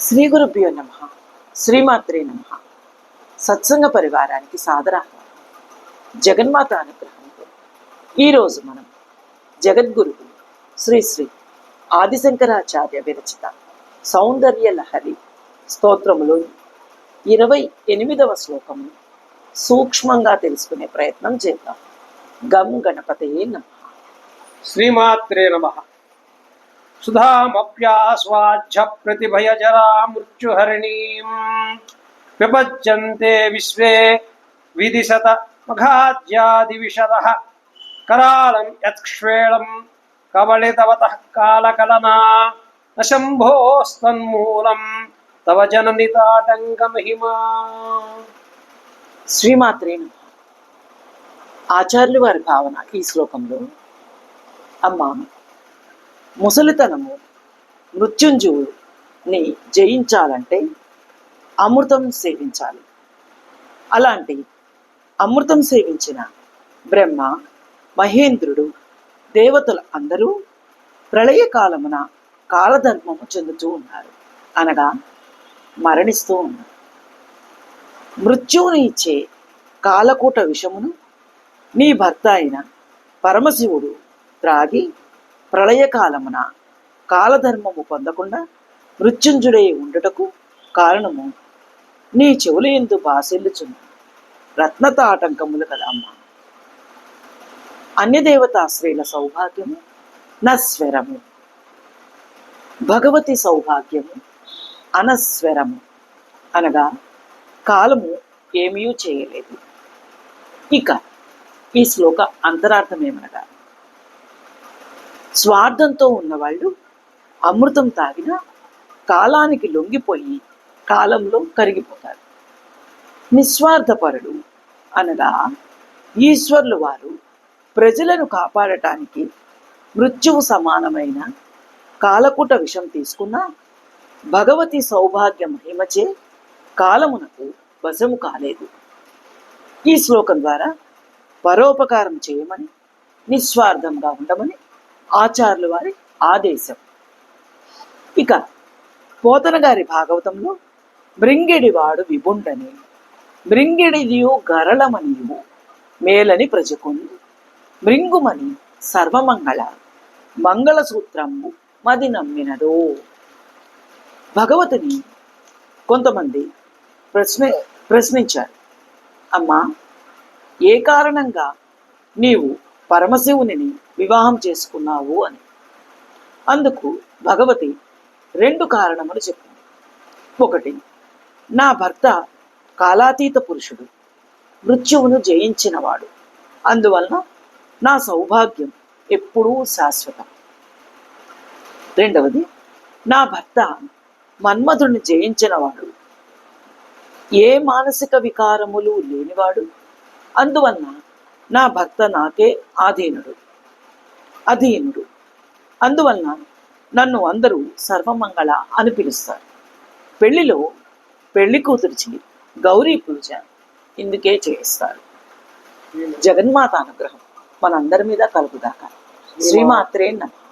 శ్రీ గురుభ్యో నమ. శ్రీమాత్రే నమ. సత్సంగ పరివారానికి సాదర జగన్మాత అనుగ్రహంతో ఈరోజు మనం జగద్గురువు శ్రీ శ్రీ ఆదిశంకరాచార్య విరచిత సౌందర్య లహరి స్తోత్రములో 28వ శ్లోకము సూక్ష్మంగా తెలుసుకునే ప్రయత్నం చేద్దాం. గం గణపతయే నమః. శ్రీమాత్రే నమః. సుధామప్యాస్వాధ్య ప్రతిభయజరా మృత్యుహరిణీం విపజ్యంతే విశ్వే విదిశత మఘాద్యాదివిశదః కరాళం యత్క్ష్వేళం కవళితవతః కాలకలనా నశంభోస్తన్మూలం తవ జననితాటంకమహిమా. శ్రీమాత్రే నమః. ఆచార్యుల వారి భావన ఈ శ్లోకంలో, అమ్మా, ముసలితనము మృత్యుంజయుని జయించాలంటే అమృతం సేవించాలి. అలాంటి అమృతం సేవించిన బ్రహ్మ, మహేంద్రుడు, దేవతలు అందరూ ప్రళయకాలమున కాలధర్మము చెందుతూ ఉన్నారు, అనగా మరణిస్తూ ఉన్నారు. మృత్యువుని ఇచ్చే కాలకూట విషమును నీ భర్త అయిన పరమశివుడు త్రాగి ప్రళయకాలమున కాలధర్మము పొందకుండా మృత్యుంజుడై ఉండుటకు కారణము నీ చెవుల యందు బాసిల్లుచున్న రత్నతాటంకములు కదా అమ్మా. అన్యదేవతాశ్రీల సౌభాగ్యము నస్వరము, భగవతి సౌభాగ్యము అనస్వరము, అనగా కాలము ఏమీ చేయలేదు. ఇక ఈ శ్లోక అంతరార్థం ఏమనగా, స్వార్థంతో ఉన్నవాళ్ళు అమృతం తాగిన కాలానికి లొంగిపోయి కాలంలో కరిగిపోతారు. నిస్వార్థపరుడు అనగా ఈశ్వరులు వారు ప్రజలను కాపాడటానికి మృత్యువు సమానమైన కాలకూట విషం తీసుకున్న భగవతి సౌభాగ్య మహిమచే కాలమునకు వశము కాలేదు. ఈ శ్లోకం ద్వారా పరోపకారం చేయమని, నిస్వార్థంగా ఉండమని ఆచార్యుల వారి ఆదేశం. ఇక పోతన గారి భాగవతంలో, మృంగిడివాడు విభుండని మృంగిడిదియు గరళమనియు మేలని ప్రజకొని మృంగుమని సర్వమంగళ మంగళసూత్రంబు మది నమ్మినదో. భగవతిని కొంతమంది ప్రశ్నించారు, అమ్మా, ఏ కారణంగా నీవు పరమశివుని వివాహం చేసుకున్నావు అని. అందుకు భగవతి 2 కారణములు చెప్పింది. ఒకటి, నా భర్త కాలాతీత పురుషుడు, మృత్యువును జయించినవాడు, అందువలన నా సౌభాగ్యం ఎప్పుడూ శాశ్వతం. రెండవది, నా భర్త మన్మధుడిని జయించినవాడు, ఏ మానసిక వికారములు లేనివాడు, అందువలన నా భర్త నాకే అధీనుడు, అందువలన నన్ను అందరూ సర్వమంగళ అని పిలుస్తారు. పెళ్లిలో పెళ్లి కూతురిచి గౌరీ పూజ ఇందుకే చేయిస్తారు. జగన్మాత అనుగ్రహం మనందరి మీద కలుగుదాకా. శ్రీమాత్రే నమః.